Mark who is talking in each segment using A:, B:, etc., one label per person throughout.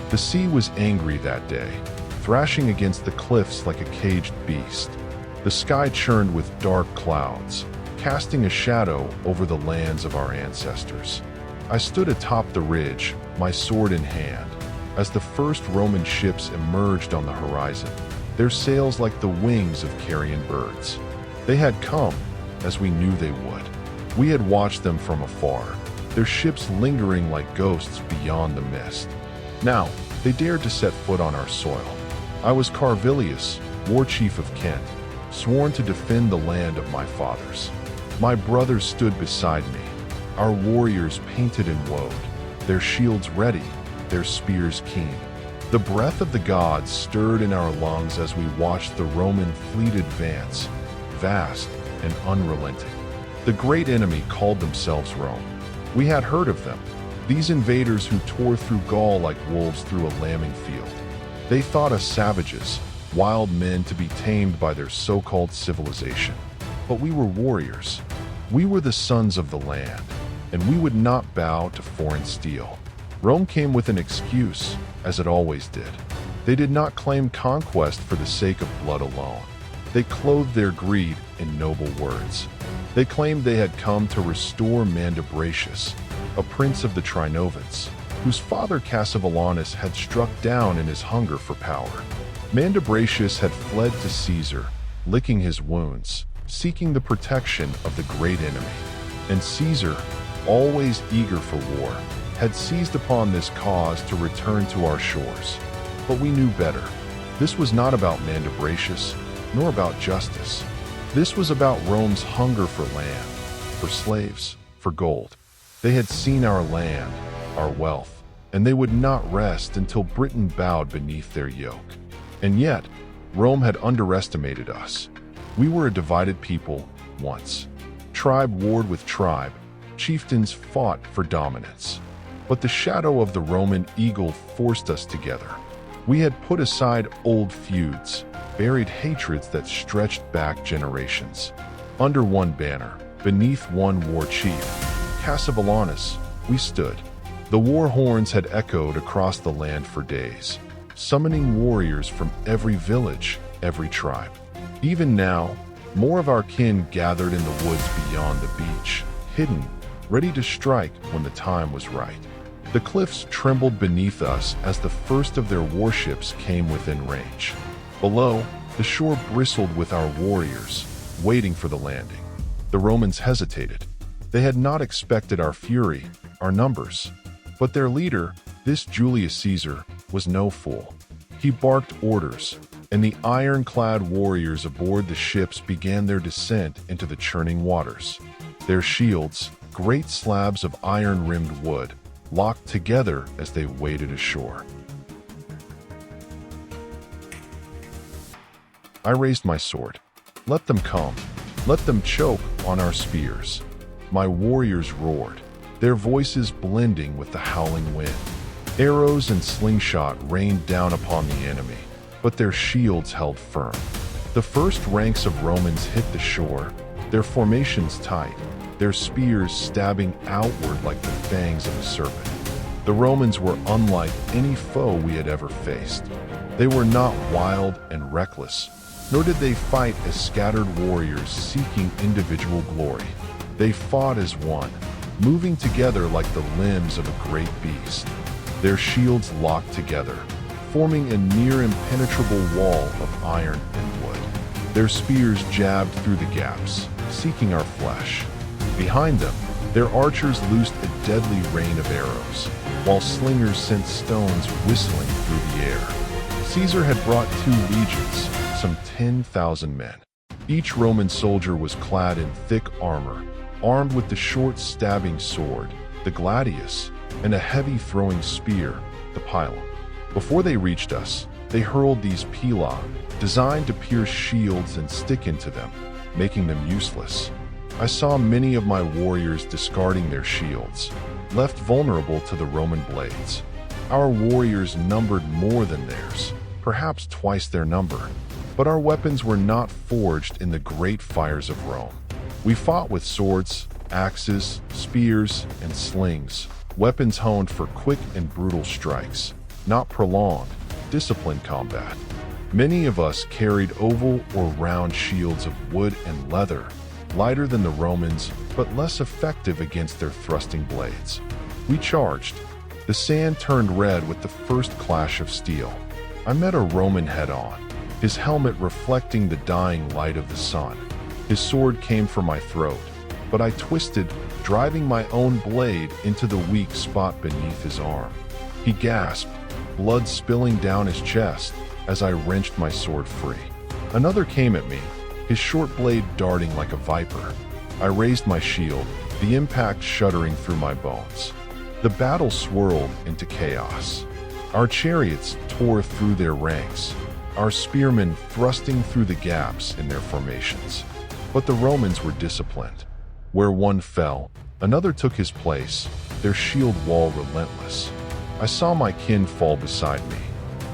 A: The sea was angry that day, thrashing against the cliffs like a caged beast. The sky churned with dark clouds, casting a shadow over the lands of our ancestors. I stood atop the ridge, my sword in hand, as the first Roman ships emerged on the horizon, their sails like the wings of carrion birds. They had come, as we knew they would. We had watched them from afar, their ships lingering like ghosts beyond the mist. Now, they dared to set foot on our soil. I was Carvilius, war chief of Kent, sworn to defend the land of my fathers. My brothers stood beside me, our warriors painted in woad, their shields ready, their spears keen. The breath of the gods stirred in our lungs as we watched the Roman fleet advance, vast and unrelenting. The great enemy called themselves Rome. We had heard of them, these invaders who tore through Gaul like wolves through a lambing field. They thought us savages, wild men to be tamed by their so-called civilization. But we were warriors. We were the sons of the land, and we would not bow to foreign steel. Rome came with an excuse, as it always did. They did not claim conquest for the sake of blood alone. They clothed their greed in noble words. They claimed they had come to restore Mandubracius, a prince of the Trinovans, whose father Cassivellaunus had struck down in his hunger for power. Mandubracius had fled to Caesar, licking his wounds, seeking the protection of the great enemy. And Caesar, always eager for war, had seized upon this cause to return to our shores. But we knew better. This was not about Mandubracius, nor about justice. This was about Rome's hunger for land, for slaves, for gold. They had seen our land, our wealth, and they would not rest until Britain bowed beneath their yoke. And yet, Rome had underestimated us. We were a divided people once. Tribe warred with tribe, chieftains fought for dominance. But the shadow of the Roman eagle forced us together. We had put aside old feuds, buried hatreds that stretched back generations. Under one banner, beneath one war chief, Cassivellaunus, we stood. The war horns had echoed across the land for days, summoning warriors from every village, every tribe. Even now, more of our kin gathered in the woods beyond the beach, hidden, ready to strike when the time was right. The cliffs trembled beneath us as the first of their warships came within range. Below, the shore bristled with our warriors, waiting for the landing. The Romans hesitated. They had not expected our fury, our numbers. But their leader, this Julius Caesar, was no fool. He barked orders, and the ironclad warriors aboard the ships began their descent into the churning waters. Their shields, great slabs of iron-rimmed wood, locked together as they waded ashore. I raised my sword. Let them come. Let them choke on our spears. My warriors roared, their voices blending with the howling wind. Arrows and slingshot rained down upon the enemy, but their shields held firm. The first ranks of Romans hit the shore, their formations tight, their spears stabbing outward like the fangs of a serpent. The Romans were unlike any foe we had ever faced. They were not wild and reckless, nor did they fight as scattered warriors seeking individual glory. They fought as one, moving together like the limbs of a great beast. Their shields locked together, forming a near impenetrable wall of iron and wood. Their spears jabbed through the gaps, seeking our flesh. Behind them, their archers loosed a deadly rain of arrows, while slingers sent stones whistling through the air. Caesar had brought 2 legions, some 10,000 men. Each Roman soldier was clad in thick armor, armed with the short stabbing sword, the gladius, and a heavy throwing spear, the pilum. Before they reached us, they hurled these pila, designed to pierce shields and stick into them, making them useless. I saw many of my warriors discarding their shields, left vulnerable to the Roman blades. Our warriors numbered more than theirs, perhaps twice their number, but our weapons were not forged in the great fires of Rome. We fought with swords, axes, spears, and slings, weapons honed for quick and brutal strikes. not prolonged, disciplined combat. Many of us carried oval or round shields of wood and leather, lighter than the Romans, but less effective against their thrusting blades. We charged. The sand turned red with the first clash of steel. I met a Roman head-on, his helmet reflecting the dying light of the sun. His sword came for my throat, but I twisted, driving my own blade into the weak spot beneath his arm. He gasped, blood spilling down his chest as I wrenched my sword free. Another came at me, his short blade darting like a viper. I raised my shield, the impact shuddering through my bones. The battle swirled into chaos. Our chariots tore through their ranks, our spearmen thrusting through the gaps in their formations. But the Romans were disciplined. Where one fell, another took his place, their shield wall relentless. I saw my kin fall beside me,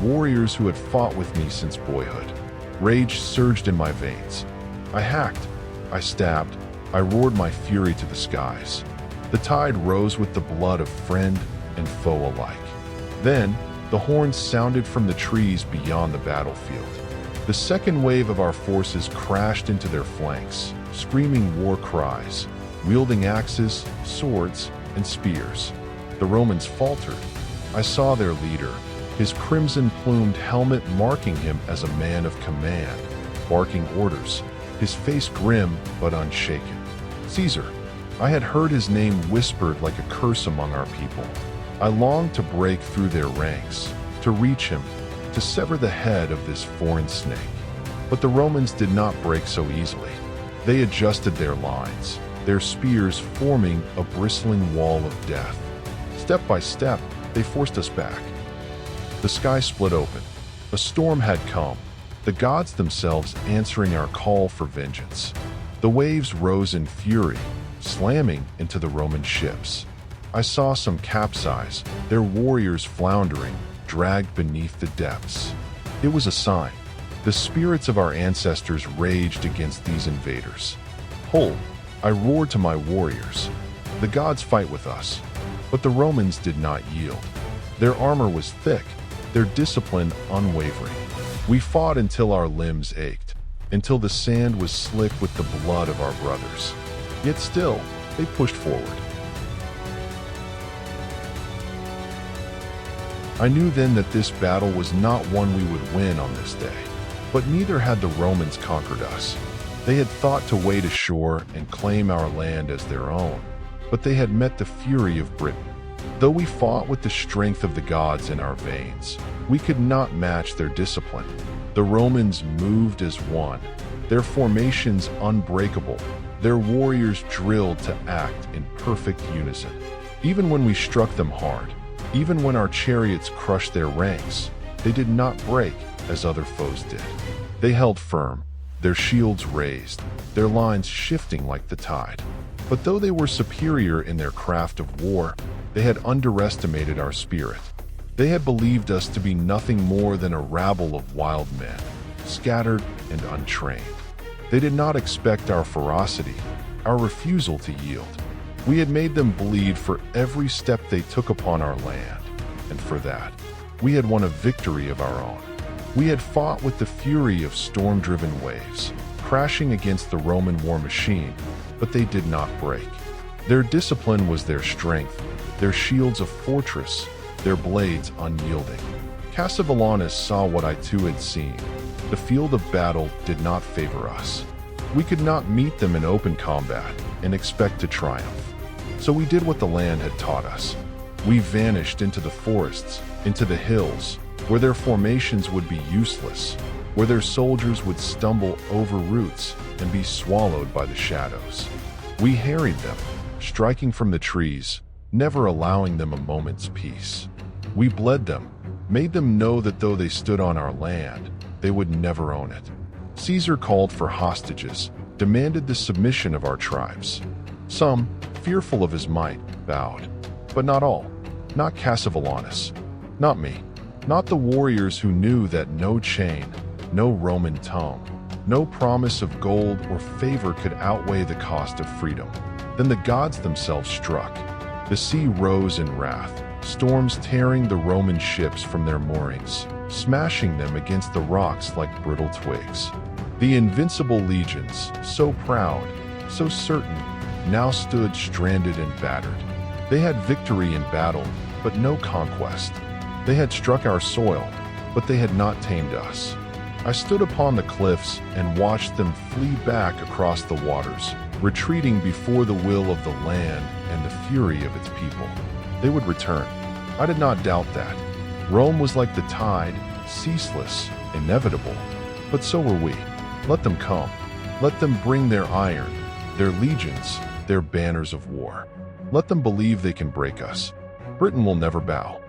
A: warriors who had fought with me since boyhood. Rage surged in my veins. I hacked, I stabbed, I roared my fury to the skies. The tide rose with the blood of friend and foe alike. Then, the horns sounded from the trees beyond the battlefield. The second wave of our forces crashed into their flanks, screaming war cries, wielding axes, swords, and spears. The Romans faltered. I saw their leader, his crimson-plumed helmet marking him as a man of command, barking orders, his face grim but unshaken. Caesar. I had heard his name whispered like a curse among our people. I longed to break through their ranks, to reach him, to sever the head of this foreign snake. But the Romans did not break so easily. They adjusted their lines, their spears forming a bristling wall of death. Step by step, they forced us back. The sky split open. A storm had come, the gods themselves answering our call for vengeance. The waves rose in fury, slamming into the Roman ships. I saw some capsize, their warriors floundering, dragged beneath the depths. It was a sign. The spirits of our ancestors raged against these invaders. Hold! I roared to my warriors. The gods fight with us. But the Romans did not yield. Their armor was thick, their discipline unwavering. We fought until our limbs ached, until the sand was slick with the blood of our brothers. Yet still, they pushed forward. I knew then that this battle was not one we would win on this day. But neither had the Romans conquered us. They had thought to wade ashore and claim our land as their own, but they had met the fury of Britain. Though we fought with the strength of the gods in our veins, we could not match their discipline. The Romans moved as one, their formations unbreakable, their warriors drilled to act in perfect unison. Even when we struck them hard, even when our chariots crushed their ranks, they did not break as other foes did. They held firm, their shields raised, their lines shifting like the tide. But though they were superior in their craft of war, they had underestimated our spirit. They had believed us to be nothing more than a rabble of wild men, scattered and untrained. They did not expect our ferocity, our refusal to yield. We had made them bleed for every step they took upon our land, and for that, we had won a victory of our own. We had fought with the fury of storm-driven waves, crashing against the Roman war machine, but they did not break. Their discipline was their strength, their shields a fortress, their blades unyielding. Cassivellaunus saw what I too had seen. The field of battle did not favor us. We could not meet them in open combat and expect to triumph. So we did what the land had taught us. We vanished into the forests, into the hills, where their formations would be useless, where their soldiers would stumble over roots and be swallowed by the shadows. We harried them, striking from the trees, never allowing them a moment's peace. We bled them, made them know that though they stood on our land, they would never own it. Caesar called for hostages, demanded the submission of our tribes. Some, fearful of his might, bowed. But not all. Not Cassivellaunus. Not me. Not the warriors who knew that no chain, no Roman tongue, no promise of gold or favor could outweigh the cost of freedom. Then the gods themselves struck. The sea rose in wrath, storms tearing the Roman ships from their moorings, smashing them against the rocks like brittle twigs. The invincible legions, so proud, so certain, now stood stranded and battered. They had victory in battle, but no conquest. They had struck our soil, but they had not tamed us. I stood upon the cliffs and watched them flee back across the waters, retreating before the will of the land and the fury of its people. They would return. I did not doubt that. Rome was like the tide, ceaseless, inevitable. But so were we. Let them come. Let them bring their iron, their legions, their banners of war. Let them believe they can break us. Britain will never bow.